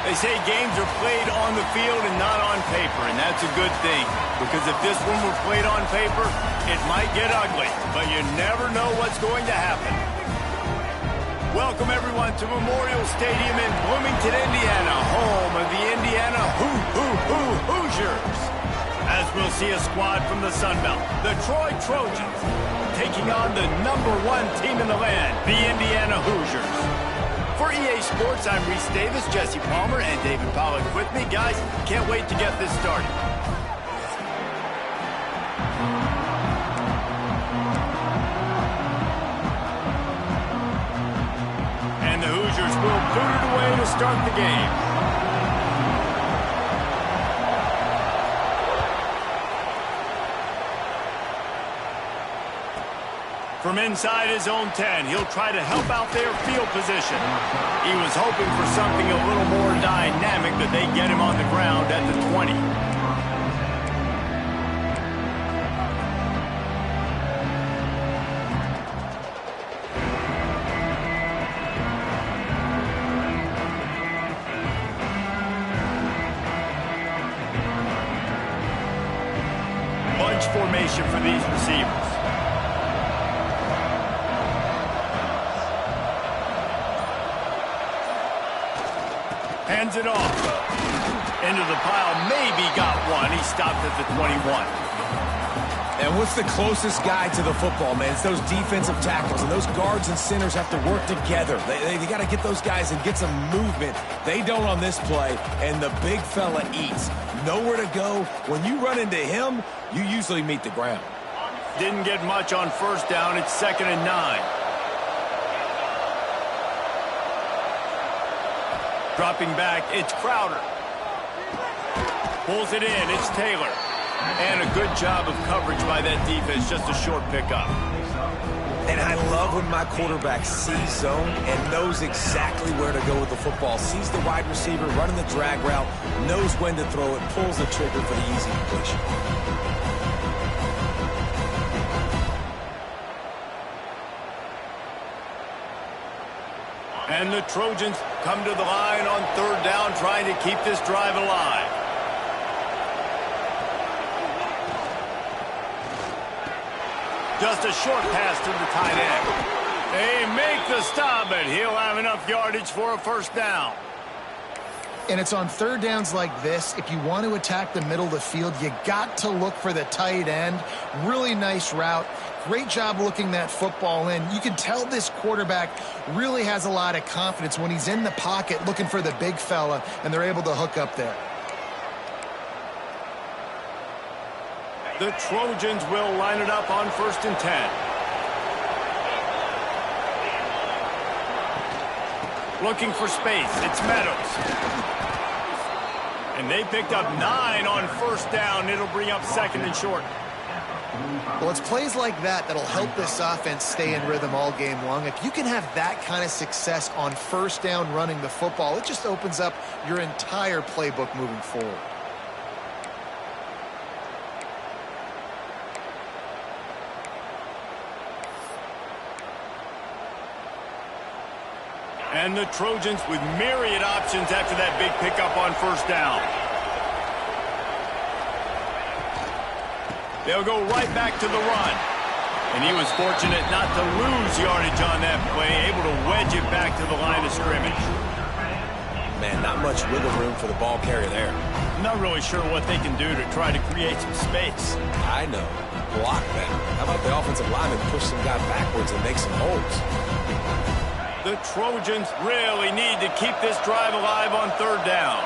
They say games are played on the field and not on paper, and that's a good thing. Because if this one were played on paper, it might get ugly, but you never know what's going to happen. Welcome, everyone, to Memorial Stadium in Bloomington, Indiana, home of the Indiana Hoosiers. As we'll see a squad from the Sun Belt, the Troy Trojans, taking on the #1 team in the land, the Indiana Hoosiers. For EA Sports, I'm Reese Davis, Jesse Palmer, and David Pollack with me. Guys, can't wait to get this started. And the Hoosiers will boot it away to start the game. From inside his own 10, he'll try to help out their field position. He was hoping for something a little more dynamic, but they get him on the ground at the 20. Bunch formation for these receivers. Hands it off. Into the pile. Maybe got one. He stopped at the 21. And what's the closest guy to the football, man? It's those defensive tackles, and those guards and centers have to work together. They got to get those guys and get some movement. They don't on this play, and the big fella eats. Nowhere to go. When you run into him, you usually meet the ground. Didn't get much on first down. It's 2nd and 9. Dropping back, it's Crowder. Pulls it in, it's Taylor. And a good job of coverage by that defense, just a short pickup. And I love when my quarterback sees zone and knows exactly where to go with the football. Sees the wide receiver running the drag route, knows when to throw it, pulls the trigger for the easy completion. And the Trojans come to the line on 3rd down, trying to keep this drive alive. Just a short pass to the tight end. They make the stop, but he'll have enough yardage for a 1st down. And it's on 3rd downs like this. If you want to attack the middle of the field, you got to look for the tight end. Really nice route. Great job looking that football in. You can tell this quarterback really has a lot of confidence when he's in the pocket looking for the big fella, and they're able to hook up there. The Trojans will line it up on 1st and 10. Looking for space. It's Meadows. And they picked up 9 on 1st down. It'll bring up 2nd and short. Well, it's plays like that that'll help this offense stay in rhythm all game long. If you can have that kind of success on 1st down running the football, it just opens up your entire playbook moving forward. And the Trojans with myriad options after that big pickup on 1st down. They'll go right back to the run. And he was fortunate not to lose yardage on that play, able to wedge it back to the line of scrimmage. Man, not much wiggle room for the ball carrier there. Not really sure what they can do to try to create some space. I know. Block that. How about the offensive lineman push some guy backwards and make some holes? The Trojans really need to keep this drive alive on 3rd down.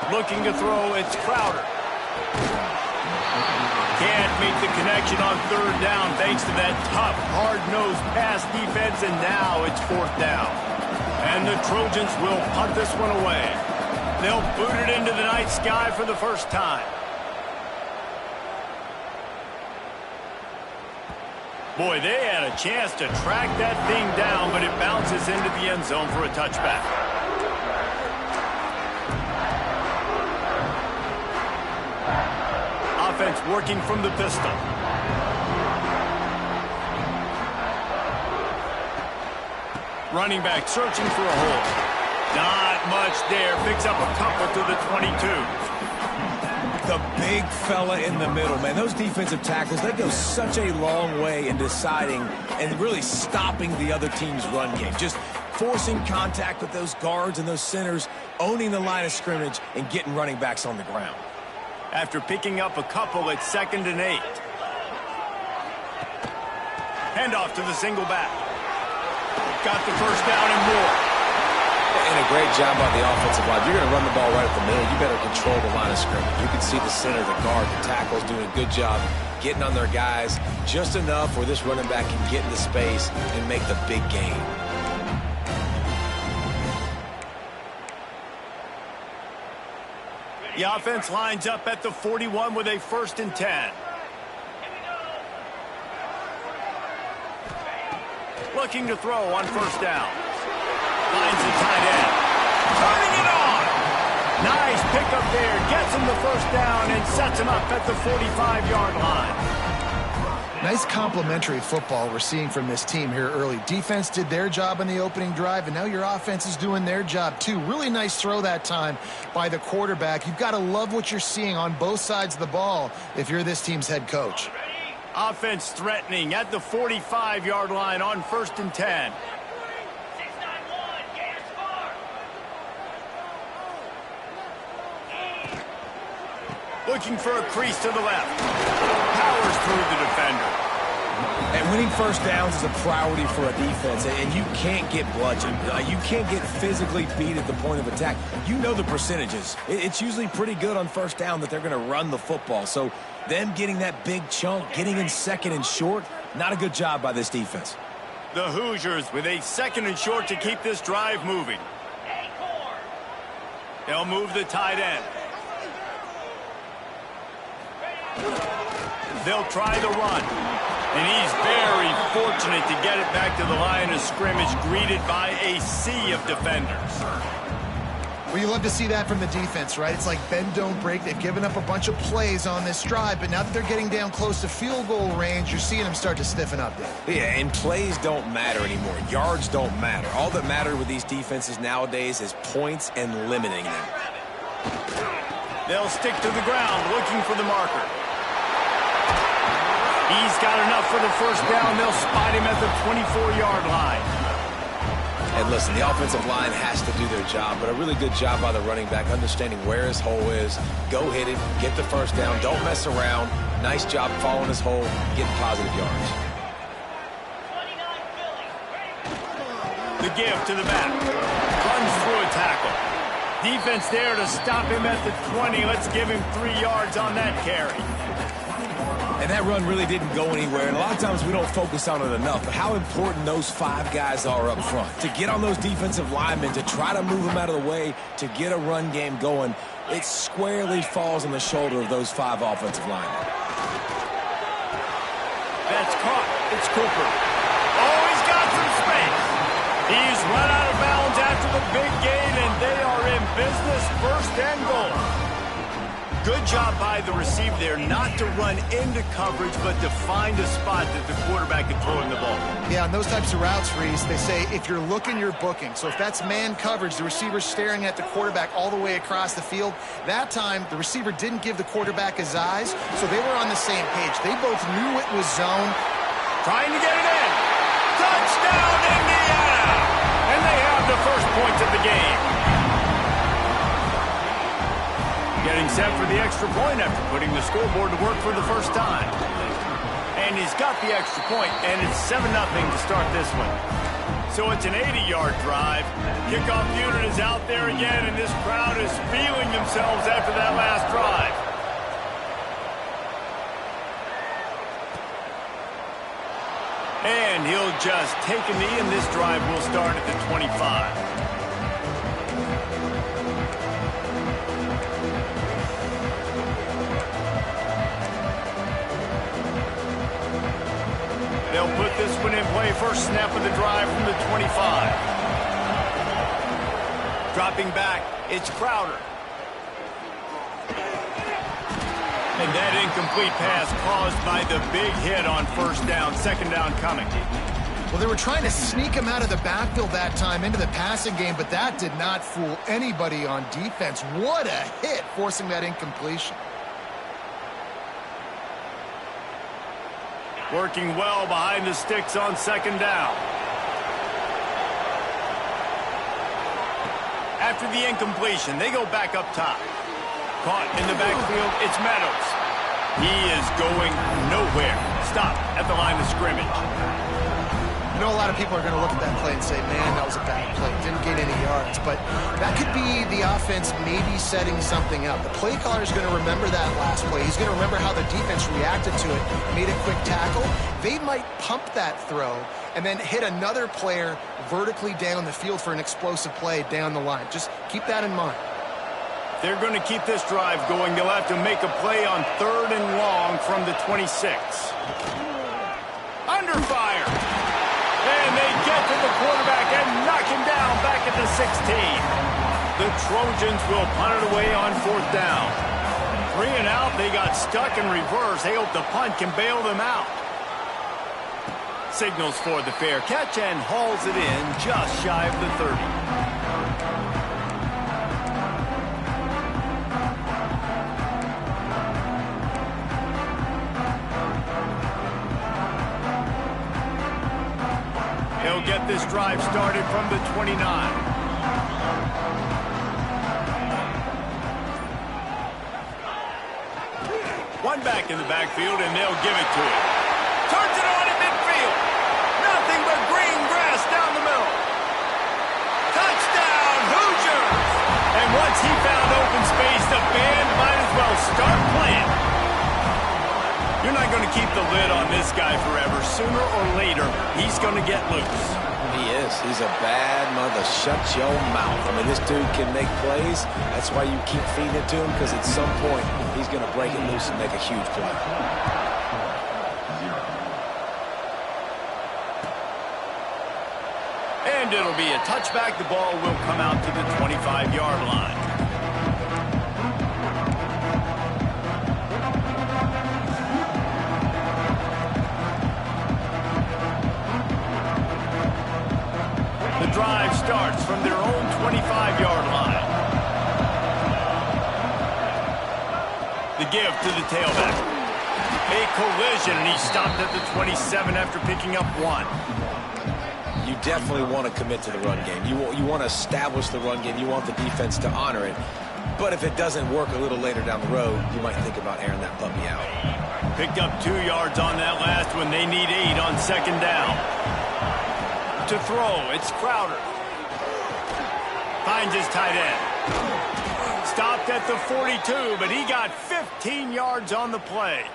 Looking to throw, it's Crowder. Can't make the connection on 3rd down thanks to that tough, hard-nosed pass defense, and now it's 4th down. And the Trojans will punt this one away. They'll boot it into the night sky for the 1st time. Boy, they had a chance to track that thing down, but it bounces into the end zone for a touchback. Offense working from the pistol. Running back searching for a hole. Not much there. Picks up a couple to the 22. The big fella in the middle, man. Those defensive tackles, they go such a long way in deciding and really stopping the other team's run game. Just forcing contact with those guards and those centers, owning the line of scrimmage, and getting running backs on the ground. After picking up a couple at 2nd and 8. Handoff to the single back. Got the first down and more. And a great job by the offensive line. You're going to run the ball right at the middle. You better control the line of scrimmage. You can see the center, the guard, the tackles doing a good job getting on their guys just enough where this running back can get into space and make the big gain. The offense lines up at the 41 with a 1st and 10. Looking to throw on 1st down. Finds the tight end. Turning it on. Nice pickup there. Gets him the 1st down and sets him up at the 45-yard line. Nice complimentary football we're seeing from this team here early. Defense did their job in the opening drive, and now your offense is doing their job too. Really nice throw that time by the quarterback. You've got to love what you're seeing on both sides of the ball if you're this team's head coach. Offense threatening at the 45-yard line on 1st and 10. Looking for a crease to the left. Powers through the defender. And winning 1st downs is a priority for a defense, and you can't get bludgeoned. You can't get physically beat at the point of attack. You know the percentages. It's usually pretty good on 1st down that they're going to run the football. So them getting that big chunk, getting in 2nd and short, not a good job by this defense. The Hoosiers with a 2nd and short to keep this drive moving. They'll move the tight end. They'll try the run. And he's very fortunate to get it back to the line of scrimmage, greeted by a sea of defenders. Well, you love to see that from the defense, right? It's like bend, don't break. They've given up a bunch of plays on this drive, but now that they're getting down close to field goal range, you're seeing them start to stiffen up there. Yeah, and plays don't matter anymore. Yards don't matter. All that matters with these defenses nowadays is points and limiting them. They'll stick to the ground, looking for the marker. He's got enough for the 1st down. They'll spot him at the 24-yard line. And listen, the offensive line has to do their job, but a really good job by the running back, understanding where his hole is. Go hit it, get the 1st down, don't mess around. Nice job following his hole, getting positive yards. The give to the back. Runs through a tackle. Defense there to stop him at the 20. Let's give him 3 yards on that carry. And that run really didn't go anywhere, and a lot of times we don't focus on it enough, but how important those 5 guys are up front. To get on those defensive linemen, to try to move them out of the way, to get a run game going, it squarely falls on the shoulder of those 5 offensive linemen. That's caught. It's Cooper. Oh, he's got some space. He's run out of bounds after the big gain, and they are in business, 1st and goal. Good job by the receiver there not to run into coverage, but to find a spot that the quarterback can throw in the ball. Yeah, on those types of routes, Reese, they say if you're looking, you're booking. So if that's man coverage, the receiver's staring at the quarterback all the way across the field. That time, the receiver didn't give the quarterback his eyes, so they were on the same page. They both knew it was zone. Trying to get it in. Touchdown, Indiana! And they have the 1st points of the game. Getting set for the extra point after putting the scoreboard to work for the 1st time. And he's got the extra point, and it's 7-0 to start this one. So it's an 80-yard drive. Kickoff unit is out there again, and this crowd is feeling themselves after that last drive. And he'll just take a knee, and this drive will start at the 25. They'll put this one in play. 1st snap of the drive from the 25. Dropping back, it's Crowder. And that incomplete pass caused by the big hit on 1st down. 2nd down coming. Well, they were trying to sneak him out of the backfield that time into the passing game, but that did not fool anybody on defense. What a hit, forcing that incompletion. Working well behind the sticks on second down. After the incompletion, they go back up top. Caught in the backfield, it's Meadows. He is going nowhere. Stop at the line of scrimmage. You know, a lot of people are going to look at that play and say, man, that was a bad play. Didn't gain any yards. But that could be the offense maybe setting something up. The play caller is going to remember that last play. He's going to remember how the defense reacted to it, made a quick tackle. They might pump that throw and then hit another player vertically down the field for an explosive play down the line. Just keep that in mind. They're going to keep this drive going. They'll have to make a play on 3rd and long from the 26. Under fire. And they get to the quarterback and knock him down back at the 16. The Trojans will punt it away on 4th down. 3 and out, they got stuck in reverse. They hope the punt can bail them out. Signals for the fair catch and hauls it in just shy of the 30. He'll get this drive started from the 29. One back in the backfield, and they'll give it to him. Turns it on in midfield. Nothing but green grass down the middle. Touchdown, Hoosiers! And once he found open space, the band might as well start playing. You're not going to keep the lid on this guy forever. Sooner or later, he's going to get loose. He is. He's a bad mother. Shut your mouth. I mean, this dude can make plays. That's why you keep feeding it to him, because at some point, he's going to break it loose and make a huge play. And it'll be a touchback. The ball will come out to the 25-yard line. The drive starts from their own 25-yard line. The give to the tailback. A collision, and he stopped at the 27 after picking up 1. You definitely want to commit to the run game. You want to establish the run game. You want the defense to honor it. But if it doesn't work a little later down the road, you might think about airing that puppy out. Picked up 2 yards on that last one. They need 8 on second down. To throw, it's Crowder. Finds his tight end. Stopped at the 42, but he got 15 yards on the play.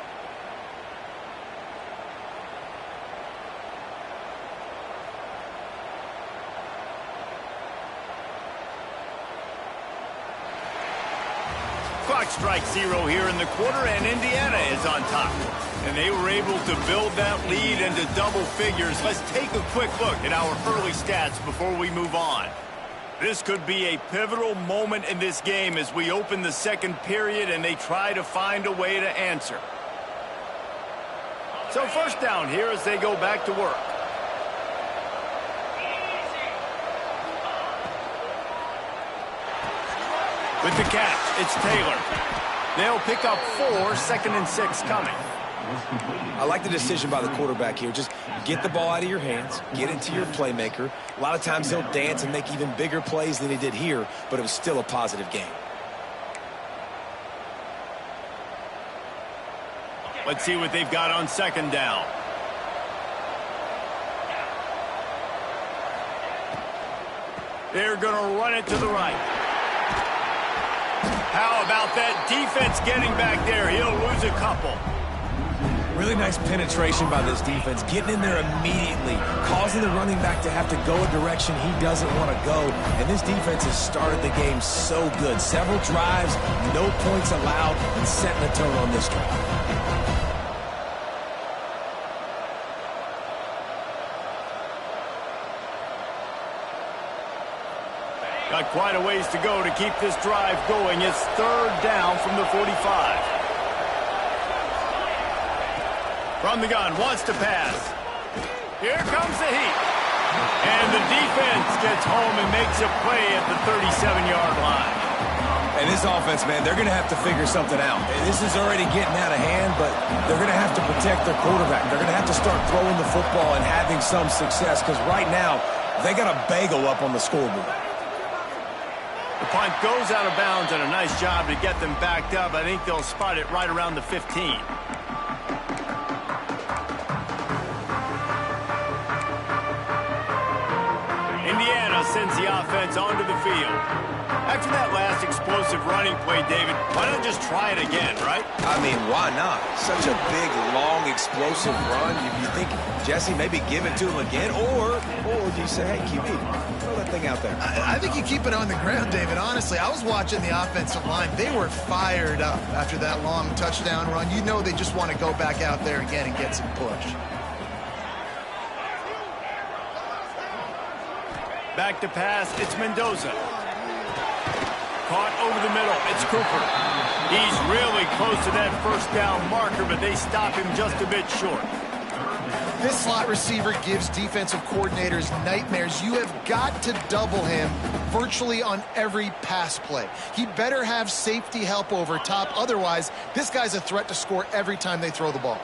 Clock strikes 0 here in the quarter, and Indiana is on top. And they were able to build that lead into double figures. Let's take a quick look at our early stats before we move on. This could be a pivotal moment in this game as we open the second period and they try to find a way to answer. So first down here as they go back to work. With the catch, it's Taylor. They'll pick up 4, 2nd and 6 coming. I like the decision by the quarterback here. Just get the ball out of your hands, get it to your playmaker. A lot of times he'll dance and make even bigger plays than he did here, but it was still a positive game. Let's see what they've got on second down. They're going to run it to the right. How about that defense getting back there? He'll lose a couple. Really nice penetration by this defense, getting in there immediately, causing the running back to have to go a direction he doesn't want to go. And this defense has started the game so good. Several drives, no points allowed, and setting the tone on this drive. Got quite a ways to go to keep this drive going. It's 3rd down from the 45. From the gun, wants to pass. Here comes the heat. And the defense gets home and makes a play at the 37-yard line. And this offense, man, they're going to have to figure something out. This is already getting out of hand, but they're going to have to protect their quarterback. They're going to have to start throwing the football and having some success because right now they got a bagel up on the scoreboard. The punt goes out of bounds, and a nice job to get them backed up. I think they'll spot it right around the 15. Indiana sends the offense onto the field. After that last explosive running play, David, why not just try it again, right? I mean, why not? Such a big, long, explosive run. You think, Jesse, maybe give it to him again? Or do you say, hey, QB, throw that thing out there? I think you keep it on the ground, David. Honestly, I was watching the offensive line. They were fired up after that long touchdown run. You know they just want to go back out there again and get some push. Back to pass, it's Mendoza. Caught over the middle, it's Cooper. He's really close to that first down marker, but they stop him just a bit short. This slot receiver gives defensive coordinators nightmares. You have got to double him virtually on every pass play. He better have safety help over top. Otherwise, this guy's a threat to score every time they throw the ball.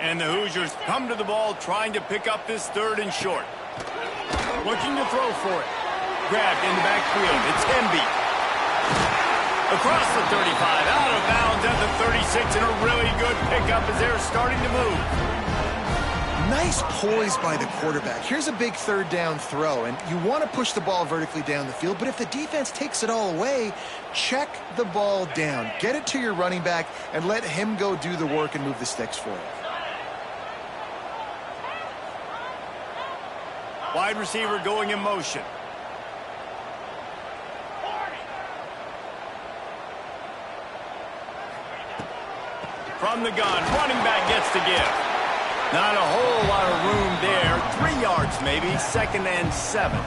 And the Hoosiers come to the ball trying to pick up this 3rd and short. Looking to throw for it. Grabbed in the backfield. It's Emby. Across the 35, out of bounds at the 36, and a really good pickup as they're starting to move. Nice poise by the quarterback. Here's a big 3rd down throw, and you want to push the ball vertically down the field, but if the defense takes it all away, check the ball down. Get it to your running back and let him go do the work and move the sticks for you. Wide receiver going in motion. From the gun, running back gets to give. Not a whole lot of room there. 3 yards maybe, 2nd and 7.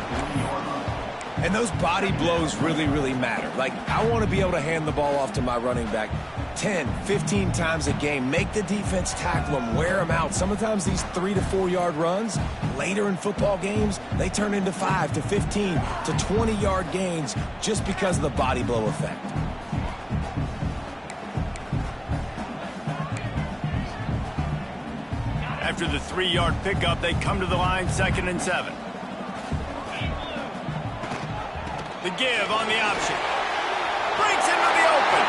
And those body blows really, really matter. Like, I want to be able to hand the ball off to my running back 10, 15 times a game. Make the defense tackle them, wear them out. Sometimes these 3 to 4 yard runs, later in football games, they turn into 5 to 15 to 20-yard gains just because of the body blow effect. After the 3-yard pickup, they come to the line, 2nd and 7. The give on the option. Breaks into the open.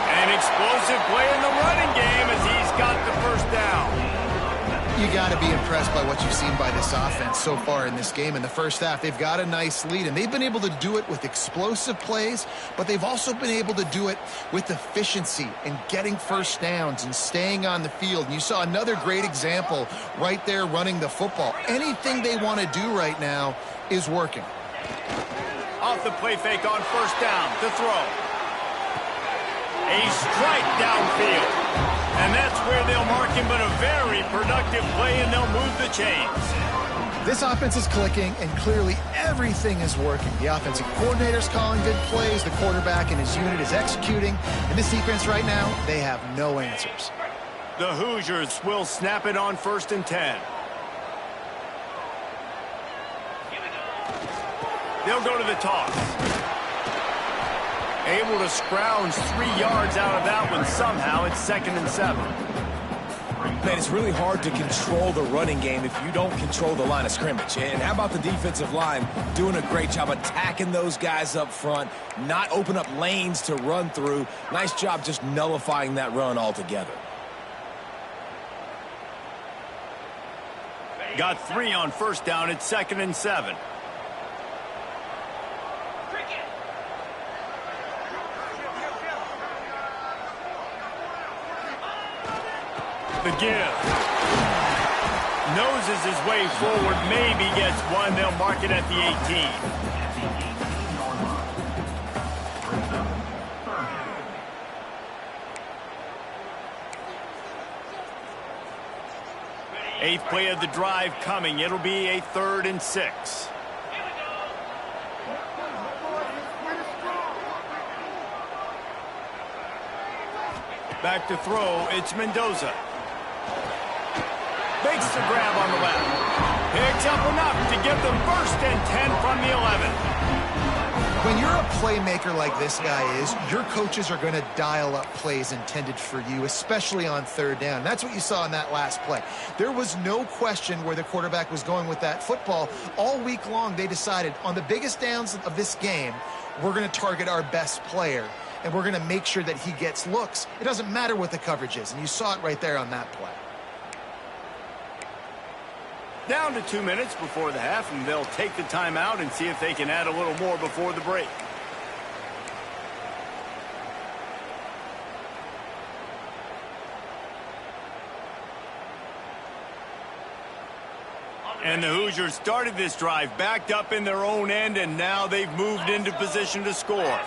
An explosive play in the running game as he's got the first down. You got to be impressed by what you've seen by this offense so far in this game. In the first half, they've got a nice lead, and they've been able to do it with explosive plays, but they've also been able to do it with efficiency and getting first downs and staying on the field. And you saw another great example right there running the football. Anything they want to do right now is working. Off the play fake on first down to throw. A strike downfield. And that's where they'll mark him, but a very productive play, and they'll move the chains. This offense is clicking, and clearly everything is working. The offensive coordinator's calling good plays. The quarterback and his unit is executing. And this defense right now, they have no answers. The Hoosiers will snap it on 1st and 10. They'll go to the toss. Able to scrounge 3 yards out of that one somehow. It's 2nd and 7. Man, it's really hard to control the running game if you don't control the line of scrimmage. And how about the defensive line doing a great job attacking those guys up front, not open up lanes to run through. Nice job just nullifying that run altogether. Got 3 on first down. It's 2nd and 7. The give. Noses his way forward, maybe gets one. They'll mark it at the 18. 8th play of the drive coming. It'll be a 3rd and 6. Back to throw, it's Mendoza. Makes the grab on picks up enough to give them 1st and 10 from the 11. When you're a playmaker like this guy is, your coaches are going to dial up plays intended for you, especially on 3rd down. That's what you saw in that last play. There was no question where the quarterback was going with that football. All week long, they decided on the biggest downs of this game, we're going to target our best player, and we're going to make sure that he gets looks. It doesn't matter what the coverage is, and you saw it right there on that play. Down to 2 minutes before the half, and they'll take the timeout and see if they can add a little more before the break. And the Hoosiers started this drive backed up in their own end, and now they've moved into position to score.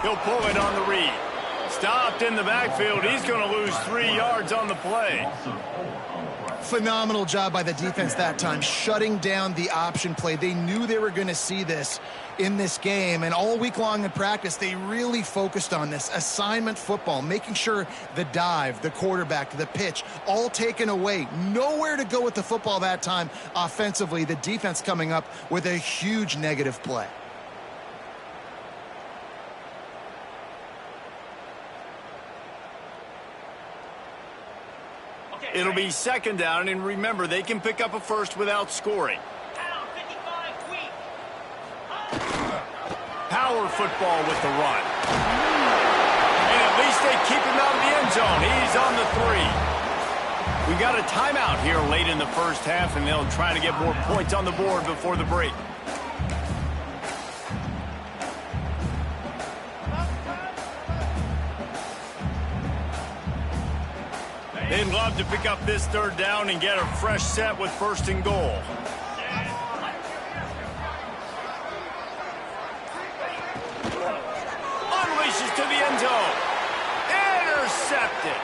He'll pull it on the read. Stopped in the backfield. He's going to lose 3 yards on the play. Phenomenal job by the defense that time, shutting down the option play. They knew they were going to see this in this game, and all week long in practice, they really focused on this assignment football, making sure the dive, the quarterback, the pitch, all taken away. Nowhere to go with the football that time offensively. The defense coming up with a huge negative play. It'll be 2nd down, and remember, they can pick up a 1st without scoring. Power football with the run. And at least they keep him out of the end zone. He's on the 3. We got a timeout here late in the 1st half, and they'll try to get more points on the board before the break. They'd love to pick up this 3rd down and get a fresh set with 1st and goal. Unleashes to the end zone. Intercepted.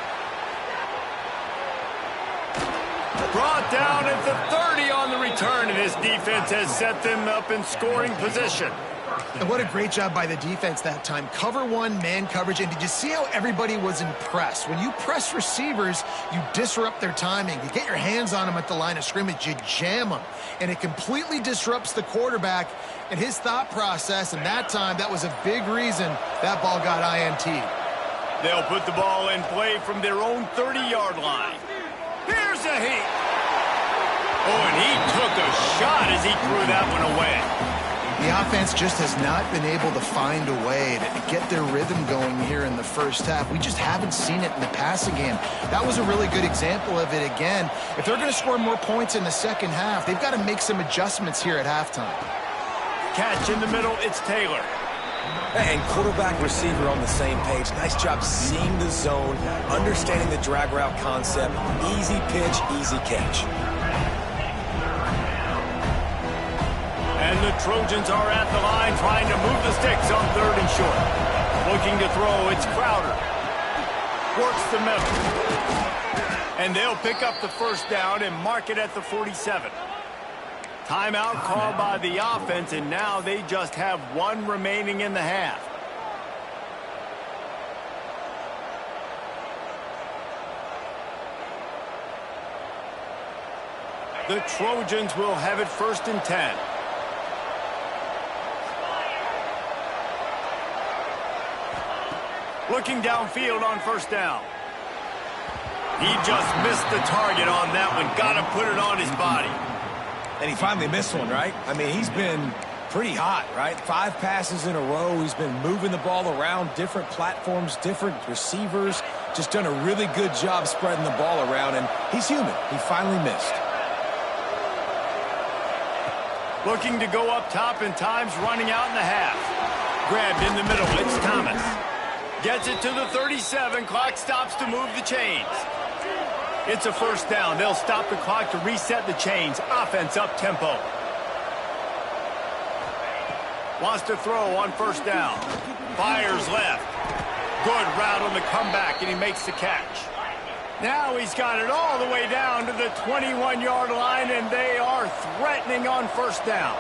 Brought down at the 30 on the return, and this defense has set them up in scoring position. And what a great job by the defense that time. Cover 1, man coverage. And did you see how everybody was impressed? When you press receivers, you disrupt their timing. You get your hands on them at the line of scrimmage. You jam them. And it completely disrupts the quarterback and his thought process. And that time, that was a big reason that ball got INT'd. They'll put the ball in play from their own 30-yard line. Here's a heat. Oh, and he took a shot as he threw that one away. The offense just has not been able to find a way to get their rhythm going here in the 1st half. We just haven't seen it in the passing game. That was a really good example of it again. If they're going to score more points in the 2nd half, they've got to make some adjustments here at halftime. Catch in the middle, it's Taylor. And quarterback receiver on the same page. Nice job seeing the zone, understanding the drag route concept. Easy pitch, easy catch. And the Trojans are at the line trying to move the sticks on 3rd and short. Looking to throw, it's Crowder. Works the middle. And they'll pick up the 1st down and mark it at the 47. Timeout called by the offense, and now they just have 1 remaining in the half. The Trojans will have it 1st and 10. Looking downfield on 1st down. He just missed the target on that one. Got to put it on his body. And he finally missed one, right? I mean, he's been pretty hot, right? 5 passes in a row. He's been moving the ball around, different platforms, different receivers. Just done a really good job spreading the ball around, and he's human. He finally missed. Looking to go up top, and time's running out in the half. Grabbed in the middle. It's Thomas. Gets it to the 37. Clock stops to move the chains. It's a 1st down. They'll stop the clock to reset the chains. Offense up tempo. Wants to throw on 1st down. Fires left. Good route on the comeback, and he makes the catch. Now he's got it all the way down to the 21-yard line, and they are threatening on 1st down.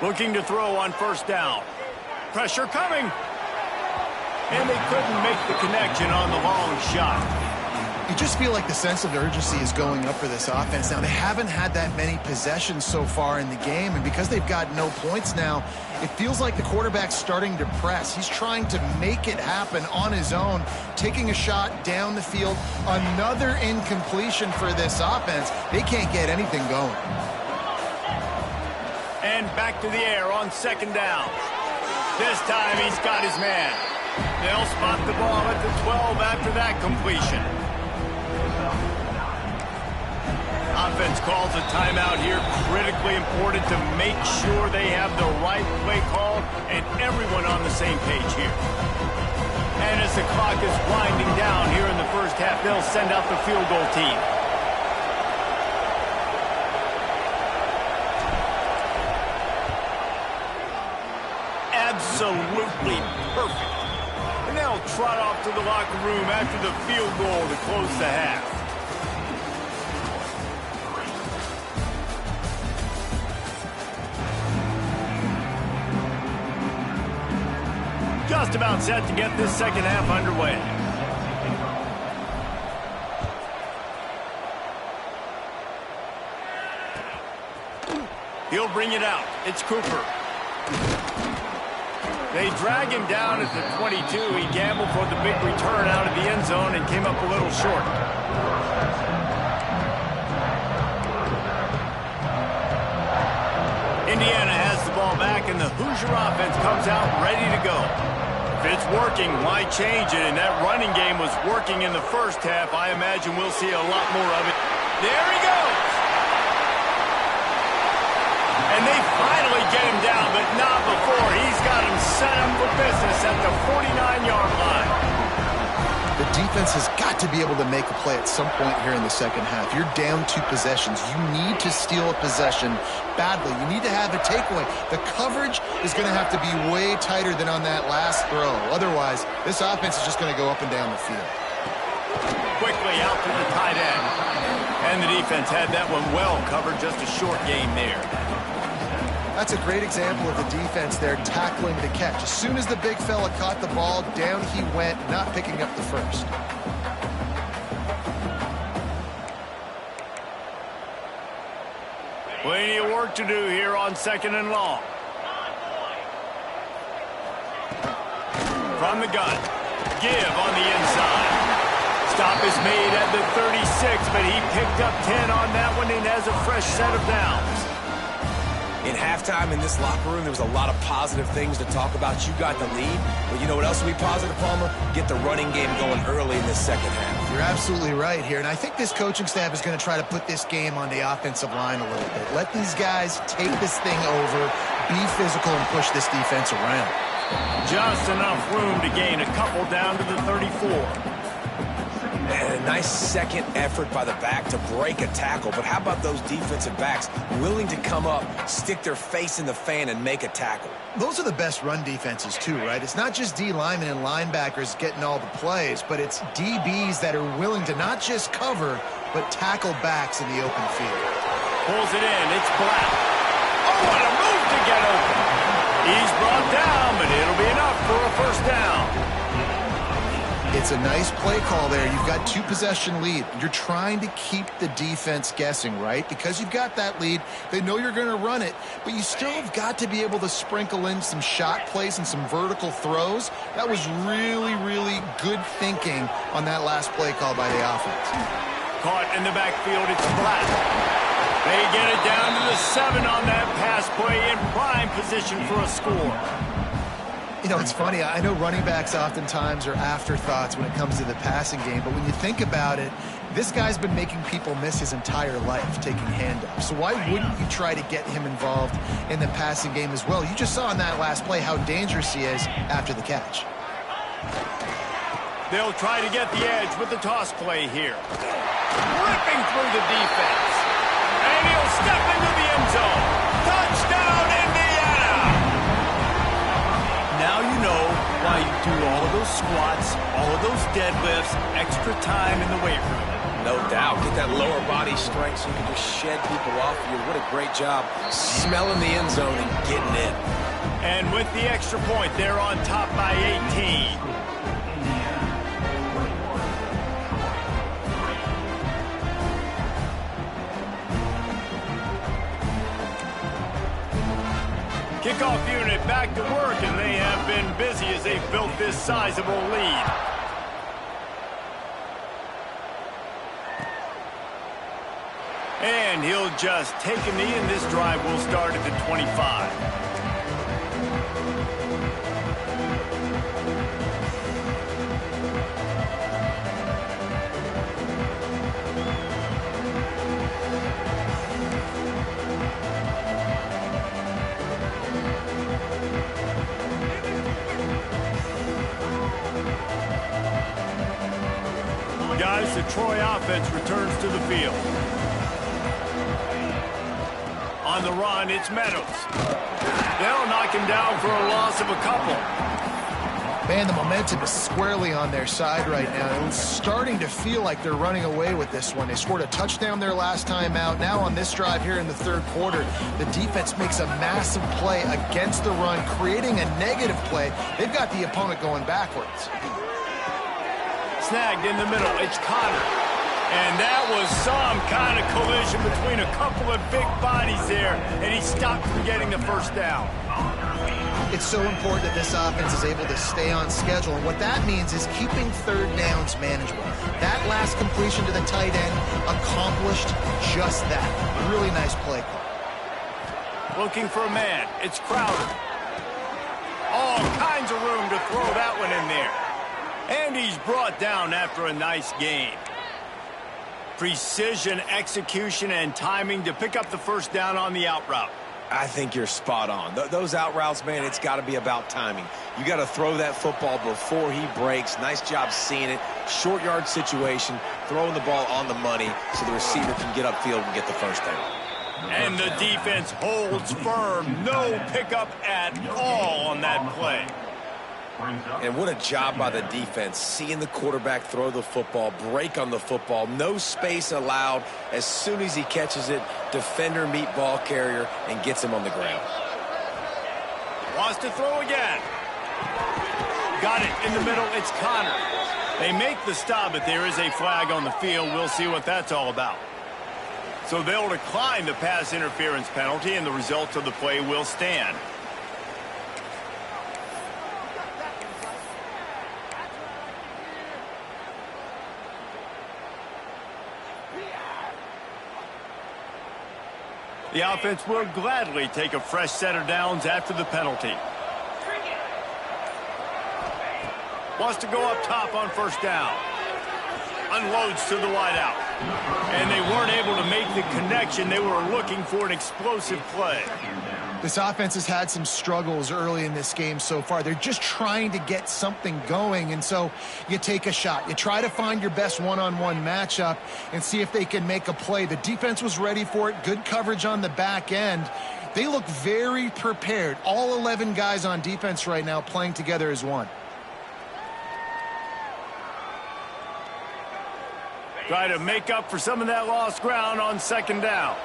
Looking to throw on 1st down. Pressure coming. and they couldn't make the connection on the long shot. You just feel like the sense of urgency is going up for this offense. Now, they haven't had that many possessions so far in the game, and because they've got no points now, it feels like the quarterback's starting to press. He's trying to make it happen on his own, taking a shot down the field. Another incompletion for this offense. They can't get anything going. And back to the air on second down. This time he's got his man. They'll spot the ball at the 12 after that completion. Offense calls a timeout here. Critically important to make sure they have the right play call and everyone on the same page here. And as the clock is winding down here in the first half, they'll send out the field goal team. Absolutely perfect. And they'll trot off to the locker room after the field goal to close the half. Just about set to get this second half underway. He'll bring it out. It's Cooper. They drag him down at the 22. He gambled for the big return out of the end zone and came up a little short. Indiana has the ball back, and the Hoosier offense comes out ready to go. If it's working, why change it? And that running game was working in the first half. I imagine we'll see a lot more of it. There he goes! And they finally get him down, but not before. He's got him set up for business at the 49-yard line. The defense has got to be able to make a play at some point here in the second half. You're down 2 possessions. You need to steal a possession badly. You need to have a takeaway. The coverage is going to have to be way tighter than on that last throw. Otherwise, this offense is just going to go up and down the field. Quickly out to the tight end. And the defense had that one well covered. Just a short game there. That's a great example of the defense there tackling the catch. As soon as the big fella caught the ball, down he went, not picking up the first. Plenty of work to do here on second and long. From the gun. Give on the inside. Stop is made at the 36, but he picked up 10 on that one and has a fresh set of downs. In halftime in this locker room, there was a lot of positive things to talk about. You got the lead, but you know what else will be positive, Palmer? Get the running game going early in this second half. You're absolutely right here, and I think this coaching staff is going to try to put this game on the offensive line a little bit. Let these guys take this thing over, be physical, and push this defense around. Just enough room to gain a couple down to the 34. And a nice second effort by the back to break a tackle. But how about those defensive backs willing to come up, stick their face in the fan, and make a tackle? Those are the best run defenses, too, right? It's not just D linemen and linebackers getting all the plays, but it's DBs that are willing to not just cover, but tackle backs in the open field. Pulls it in. It's Black. Oh, what a move to get open. He's brought down, but it'll be enough for a first down. It's a nice play call there. You've got 2-possession lead. You're trying to keep the defense guessing, right? Because you've got that lead, they know you're going to run it, but you still have got to be able to sprinkle in some shot plays and some vertical throws. That was really, really good thinking on that last play call by the offense. Caught in the backfield, it's Black. They get it down to the 7 on that pass play in prime position for a score. You know, it's funny. I know running backs oftentimes are afterthoughts when it comes to the passing game, but when you think about it, this guy's been making people miss his entire life taking handoffs. So why wouldn't you try to get him involved in the passing game as well? You just saw in that last play how dangerous he is after the catch. They'll try to get the edge with the toss play here. Ripping through the defense. And he'll step into the end zone. Touchdown, Indiana! Now you know why you do all of those squats, all of those deadlifts, extra time in the weight room. No doubt. Get that lower body strength so you can just shed people off you. What a great job smelling the end zone and getting in. And with the extra point, they're on top by 18. Kickoff unit back to work, and they have been busy as they've built this sizable lead. And he'll just take a knee, and this drive will start at the 25. Guys, the Troy offense returns to the field. On the run, it's Meadows. They'll knock him down for a loss of a couple. Man, the momentum is squarely on their side right now. It's starting to feel like they're running away with this one. They scored a touchdown their last time out. Now on this drive here in the third quarter, the defense makes a massive play against the run, creating a negative play. They've got the opponent going backwards. Snagged in the middle, it's Connor. And that was some kind of collision between a couple of big bodies there, and he stopped from getting the first down. It's so important that this offense is able to stay on schedule, and what that means is keeping third downs manageable. That last completion to the tight end accomplished just that. Really nice play call. Looking for a man, it's Crowder. All kinds of room to throw that one in there. And he's brought down after a nice gain. Precision, execution, and timing to pick up the first down on the out route. I think you're spot on. Those out routes, man, it's got to be about timing. You got to throw that football before he breaks. Nice job seeing it. Short yard situation, throwing the ball on the money so the receiver can get upfield and get the first down. And the defense holds firm. No pickup at all on that play. And what a job by the defense, seeing the quarterback throw the football, break on the football, no space allowed. As soon as he catches it, defender meet ball carrier and gets him on the ground. Wants to throw again. Got it in the middle, it's Connor. They make the stop, but there is a flag on the field. We'll see what that's all about. So they'll decline the pass interference penalty, and the results of the play will stand. The offense will gladly take a fresh set of downs after the penalty. Wants to go up top on first down. Unloads to the wideout. And they weren't able to make the connection. They were looking for an explosive play. This offense has had some struggles early in this game so far. They're just trying to get something going, and so you take a shot. You try to find your best one-on-one matchup and see if they can make a play. The defense was ready for it. Good coverage on the back end. They look very prepared. All 11 guys on defense right now playing together as one. Try to make up for some of that lost ground on second down.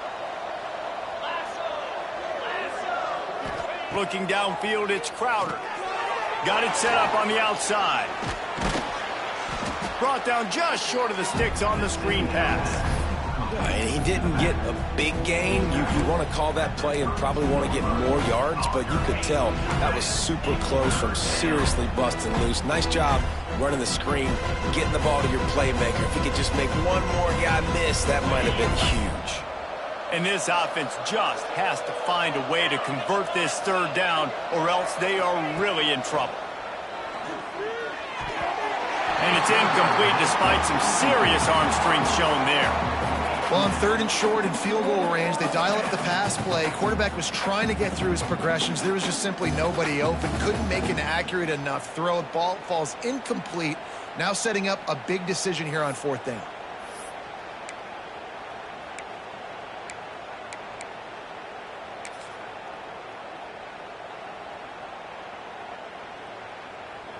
Looking downfield, it's Crowder. Got it set up on the outside. Brought down just short of the sticks on the screen pass. And he didn't get a big gain. You want to call that play and probably want to get more yards, but you could tell that was super close from seriously busting loose. Nice job running the screen, getting the ball to your playmaker. If he could just make one more guy miss, that might have been huge. And this offense just has to find a way to convert this third down, or else they are really in trouble. And it's incomplete despite some serious arm strength shown there. Well, on third and short and field goal range, they dial up the pass play. Quarterback was trying to get through his progressions. There was just simply nobody open. Couldn't make an accurate enough throw. Ball falls incomplete. Now setting up a big decision here on fourth down.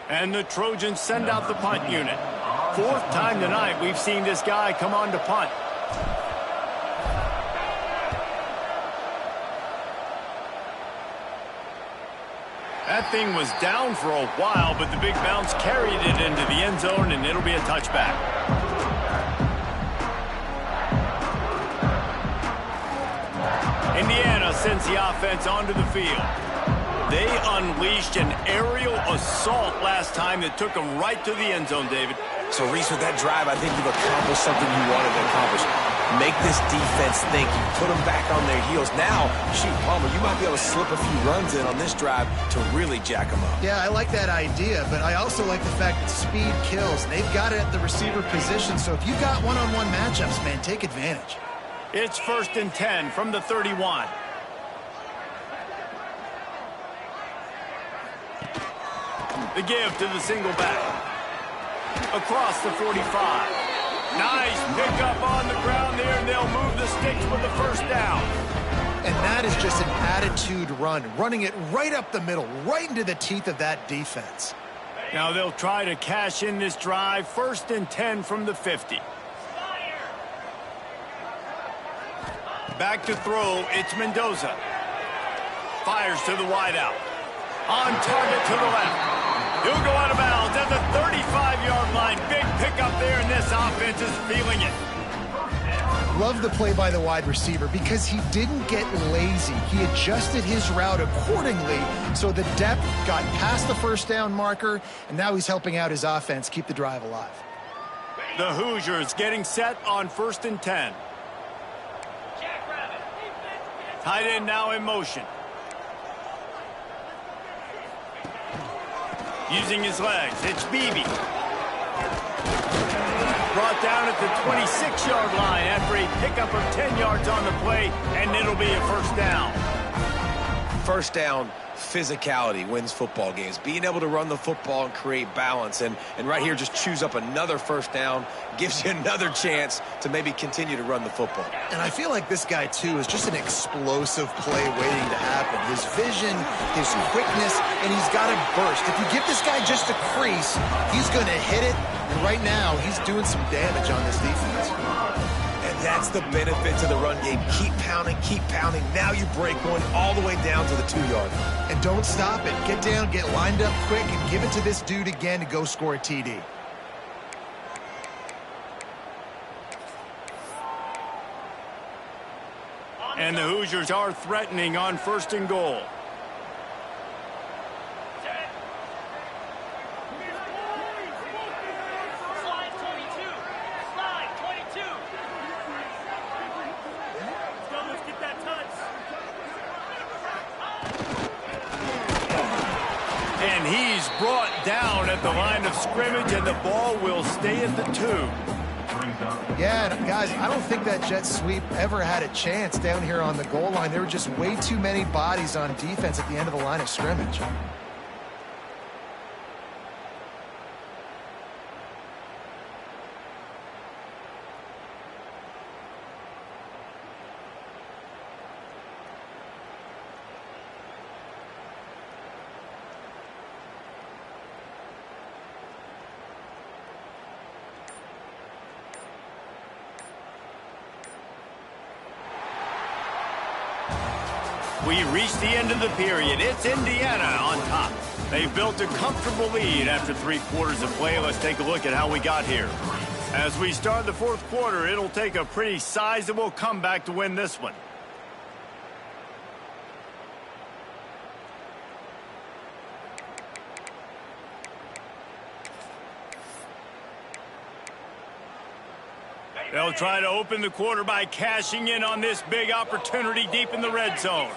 And the Trojans send out the punt unit. Fourth time tonight we've seen this guy come on to punt. That thing was down for a while, but the big bounce carried it into the end zone, and it'll be a touchback. Indiana sends the offense onto the field. They unleashed an aerial assault last time that took them right to the end zone, David. So, Reese, with that drive, I think you've accomplished something you wanted to accomplish. Make this defense think. You put them back on their heels. Now, shoot, Palmer, you might be able to slip a few runs in on this drive to really jack them up. Yeah, I like that idea, but I also like the fact that speed kills. They've got it at the receiver position, so if you've got one-on-one matchups, man, take advantage. It's 1st and 10 from the 31. The give to the single back. Across the 45. Nice pickup on the ground there, and they'll move the sticks with the first down. And that is just an attitude run, running it right up the middle, right into the teeth of that defense. Now they'll try to cash in this drive. 1st and 10 from the 50. Back to throw, it's Mendoza. Fires to the wideout. On target to the left. He'll go out of bounds at the 35-yard line. Big pickup there, and this offense is feeling it. Love the play by the wide receiver because he didn't get lazy. He adjusted his route accordingly, so the depth got past the first down marker, and now he's helping out his offense keep the drive alive. The Hoosiers getting set on 1st and 10. Tight end now in motion. Using his legs, it's Beefy. Brought down at the 26-yard line after a pickup of 10 yards on the play, and it'll be a first down. First down, physicality wins football games. Being able to run the football and create balance. And right here, just choose up another first down, gives you another chance to maybe continue to run the football. And I feel like this guy, too, is just an explosive play waiting to happen. His vision, his quickness, and he's got a burst. If you give this guy just a crease, he's going to hit it. And right now, he's doing some damage on this defense. And that's the benefit to the run game. Keep pounding, keep pounding. Now you break one all the way down to the 2-yard line. And don't stop it. Get down, get lined up quick, and give it to this dude again to go score a TD. And the Hoosiers are threatening on 1st and goal. And he's brought down at the line of scrimmage, and the ball will stay at the 2. Yeah, guys, I don't think that jet sweep ever had a chance down here on the goal line. There were just way too many bodies on defense at the end of the line of scrimmage. We reach the end of the period. It's Indiana on top. They've built a comfortable lead after 3 quarters of play. Let's take a look at how we got here. As we start the 4th quarter, it'll take a pretty sizable comeback to win this one. They'll try to open the quarter by cashing in on this big opportunity deep in the red zone.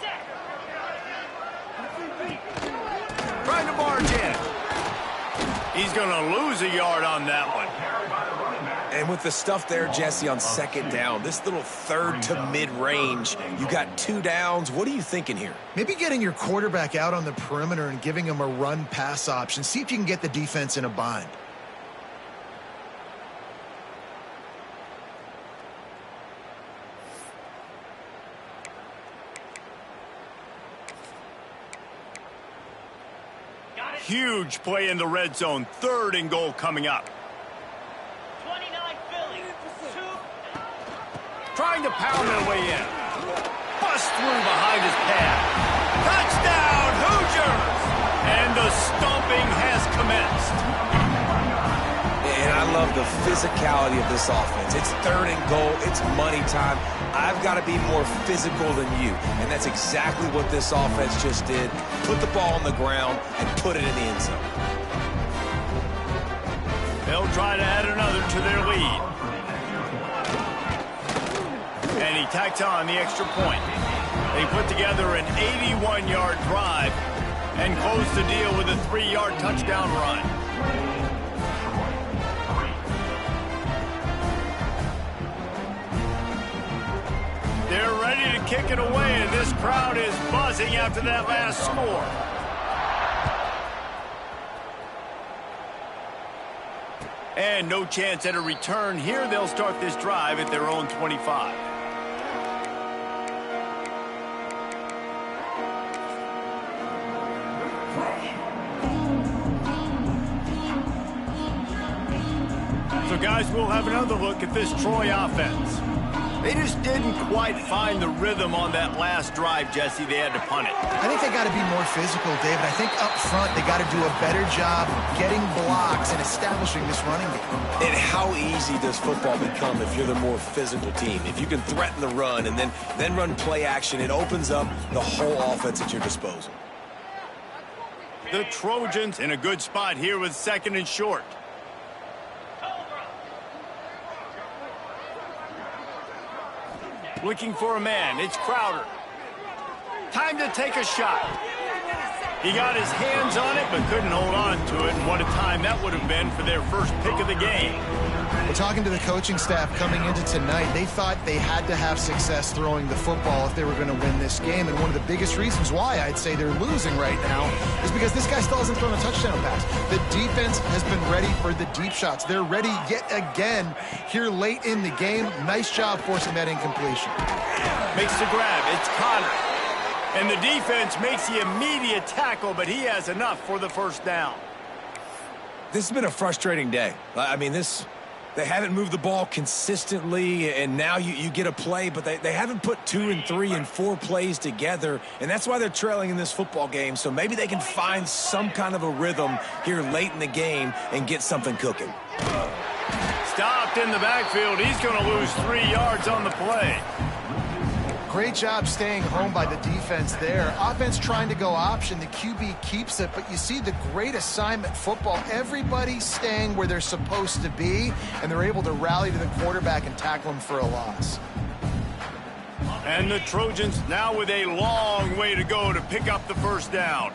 Trying to barge in. He's going to lose a yard on that one. And with the stuff there, Jesse, on 2nd down, this little 3rd to mid-range, you got 2 downs. What are you thinking here? Maybe getting your quarterback out on the perimeter and giving him a run-pass option. See if you can get the defense in a bind. Huge play in the red zone. 3rd and goal coming up. 29 Philly. 2. Trying to pound their way in. Bust through behind his pad. Touchdown, Hoosiers! The stomping has commenced. And I love the physicality of this offense. It's 3rd and goal. It's money time. I've got to be more physical than you. And that's exactly what this offense just did. Put the ball on the ground and put it in the end zone. They'll try to add another to their lead. And he tacks on the extra point. They put together an 81-yard drive and close the deal with a 3-yard touchdown run. They're ready to kick it away, and this crowd is buzzing after that last score. And no chance at a return here. They'll start this drive at their own 25. So, guys, we'll have another look at this Troy offense. They just didn't quite find the rhythm on that last drive, Jesse. They had to punt it. I think they got to be more physical, David. I think up front they got to do a better job getting blocks and establishing this running game. And how easy does football become if you're the more physical team? If you can threaten the run and then run play action, it opens up the whole offense at your disposal. The Trojans in a good spot here with 2nd and short. Looking for a man. It's Crowder. Time to take a shot. He got his hands on it, but couldn't hold on to it. And what a time that would have been for their first pick of the game. Well, talking to the coaching staff coming into tonight, they thought they had to have success throwing the football if they were going to win this game. And one of the biggest reasons why I'd say they're losing right now is because this guy still hasn't thrown a touchdown pass. The defense has been ready for the deep shots. They're ready yet again here late in the game. Nice job forcing that incompletion. Makes the grab. It's Connor. And the defense makes the immediate tackle, but he has enough for the first down. This has been a frustrating day. I mean, they haven't moved the ball consistently, and now you get a play, but they haven't put 2 and 3 and 4 plays together, and that's why they're trailing in this football game. So maybe they can find some kind of a rhythm here late in the game and get something cooking. Stopped in the backfield. He's going to lose 3 yards on the play. Great job staying home by the defense there. Offense trying to go option. The QB keeps it, but you see the great assignment football. Everybody staying where they're supposed to be, and they're able to rally to the quarterback and tackle him for a loss. And the Trojans now with a long way to go to pick up the first down.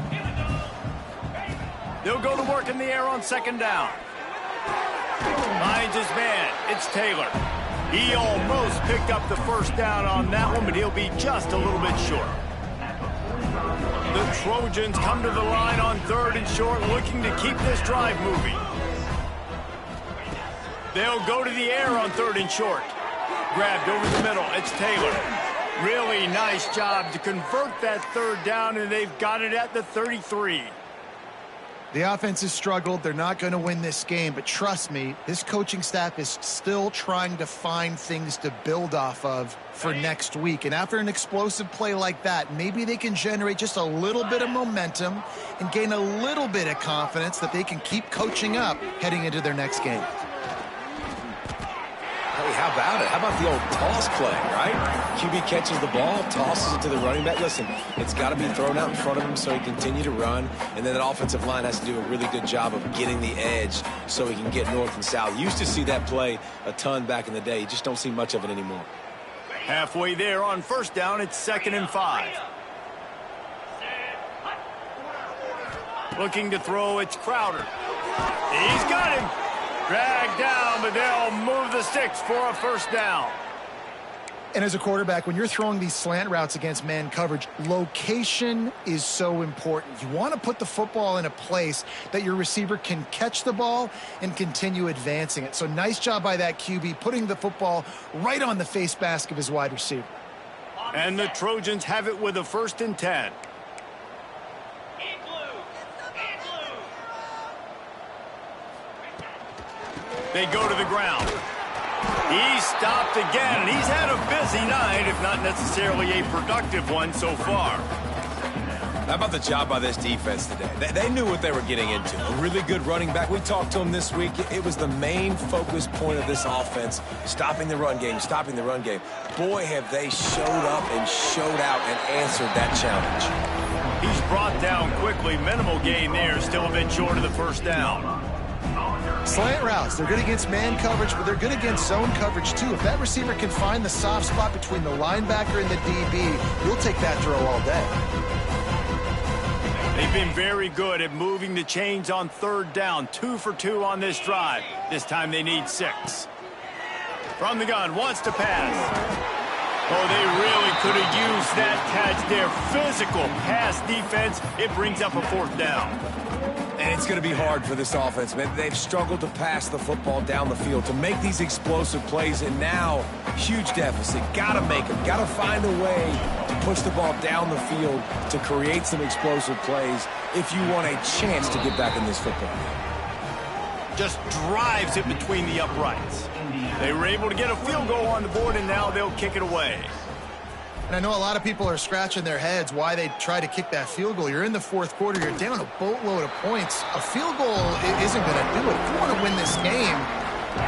They'll go to work in the air on 2nd down. Finds his man. It's Taylor. He almost picked up the first down on that one, but he'll be just a little bit short. The Trojans come to the line on 3rd and short, looking to keep this drive moving. They'll go to the air on 3rd and short. Grabbed over the middle. It's Taylor. Really nice job to convert that 3rd down, and they've got it at the 33. The offense has struggled. They're not going to win this game, but trust me, this coaching staff is still trying to find things to build off of for next week. And after an explosive play like that, maybe they can generate just a little bit of momentum and gain a little bit of confidence that they can keep coaching up heading into their next game. Hey, how about it? How about the old toss play, right? QB catches the ball, tosses it to the running back. Listen, it's got to be thrown out in front of him so he can continue to run, and then that offensive line has to do a really good job of getting the edge so he can get north and south. Used to see that play a ton back in the day. You just don't see much of it anymore. Halfway there on 1st down, it's 2nd and 5. Looking to throw, it's Crowder. He's got him. Dragged down, but they'll move the sticks for a first down. And as a quarterback, when you're throwing these slant routes against man coverage, location is so important. You want to put the football in a place that your receiver can catch the ball and continue advancing it. So nice job by that QB, putting the football right on the face mask of his wide receiver. And the Trojans have it with a 1st and 10. They go to the ground. He's stopped again, and he's had a busy night, if not necessarily a productive one so far. How about the job by this defense today? They knew what they were getting into. A really good running back. We talked to him this week. It was the main focus point of this offense, stopping the run game, stopping the run game. Boy, have they showed up and showed out and answered that challenge. He's brought down quickly. Minimal gain there, still a bit short of the first down. Slant routes, they're good against man coverage, but they're good against zone coverage too. If that receiver can find the soft spot between the linebacker and the DB, you'll take that throw all day. They've been very good at moving the chains on third down. 2 for 2 on this drive. This time they need 6. From the gun, wants to pass. Oh, they really could have used that catch there. Physical pass defense. It brings up a 4th down. And it's going to be hard for this offense, man. They've struggled to pass the football down the field, to make these explosive plays, and now, huge deficit. Got to make them. Got to find a way to push the ball down the field to create some explosive plays if you want a chance to get back in this football game. Just drives it between the uprights. They were able to get a field goal on the board, and now they'll kick it away. And I know a lot of people are scratching their heads why they try to kick that field goal. You're in the 4th quarter. You're down a boatload of points. A field goal isn't going to do it. If you want to win this game,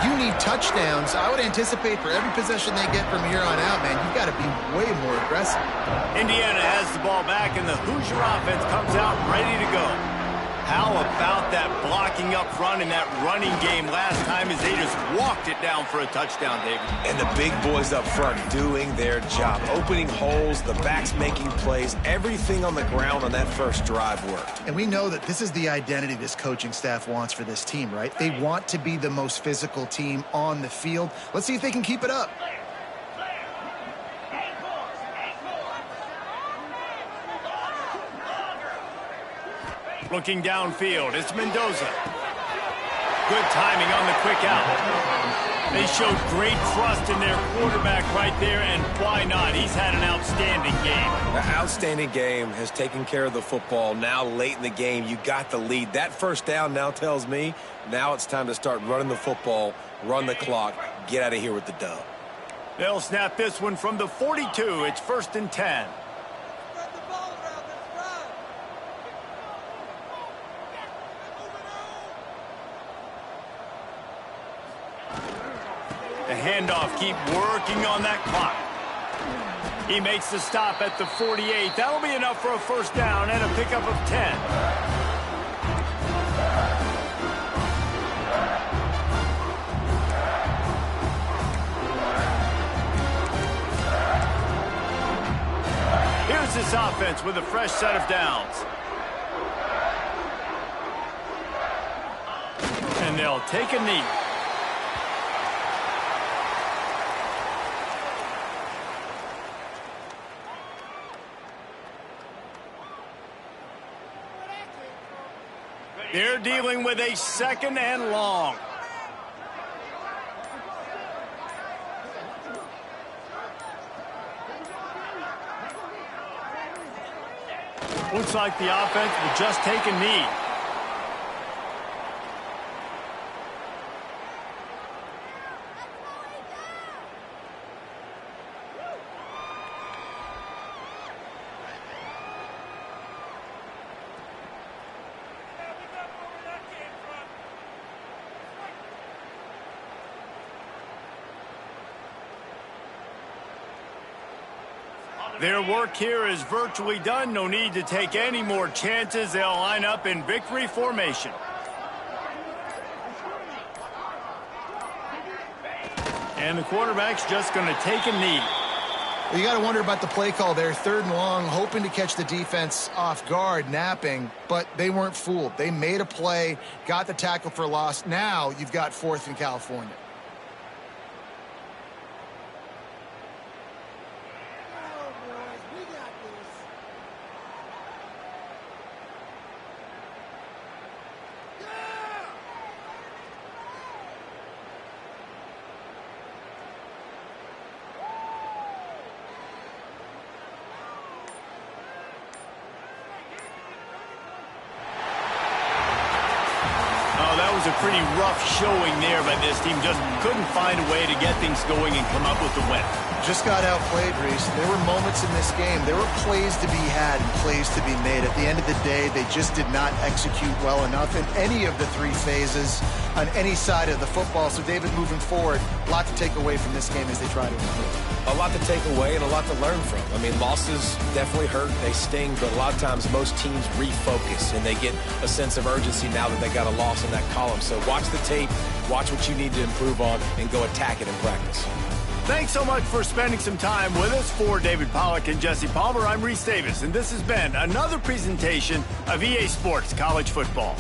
you need touchdowns. I would anticipate for every possession they get from here on out, man, you've got to be way more aggressive. Indiana has the ball back, and the Hoosier offense comes out ready to go. How about that blocking up front in that running game last time as they just walked it down for a touchdown, David? And the big boys up front doing their job, opening holes, the backs making plays, everything on the ground on that first drive worked. And we know that this is the identity this coaching staff wants for this team, right? They want to be the most physical team on the field. Let's see if they can keep it up. Looking downfield, it's Mendoza. Good timing on the quick out. They showed great trust in their quarterback right there, and why not? He's had an outstanding game. An outstanding game, has taken care of the football. Now late in the game, you got the lead. That first down now tells me now it's time to start running the football, run the clock, get out of here with the dub. They'll snap this one from the 42. It's 1st and 10. The handoff, keep working on that clock. He makes the stop at the 48. That'll be enough for a 1st down and a pickup of 10. Here's this offense with a fresh set of downs. And they'll take a knee. They're dealing with a 2nd and long. Looks like the offense will just take a knee. Their work here is virtually done. No need to take any more chances. They'll line up in victory formation. And the quarterback's just going to take a knee. Well, you got to wonder about the play call there. 3rd and long, hoping to catch the defense off guard, napping, but they weren't fooled. They made a play, got the tackle for loss. Now you've got 4th in California. that was a pretty rough showing there by this team. Just couldn't find a way to get things going and come up with the win. Just got outplayed, Reese. There were moments in this game. There were plays to be had and plays to be made. At the end of the day, they just did not execute well enough in any of the three phases on any side of the football. So, David, moving forward, a lot to take away from this game as they try to improve. A lot to take away and a lot to learn from. I mean, losses definitely hurt. They sting, but a lot of times most teams refocus and they get a sense of urgency now that they got a loss in that column. So watch the tape, watch what you need to improve on, and go attack it in practice. Thanks so much for spending some time with us. For David Pollack and Jesse Palmer, I'm Reese Davis, and this has been another presentation of EA Sports College Football.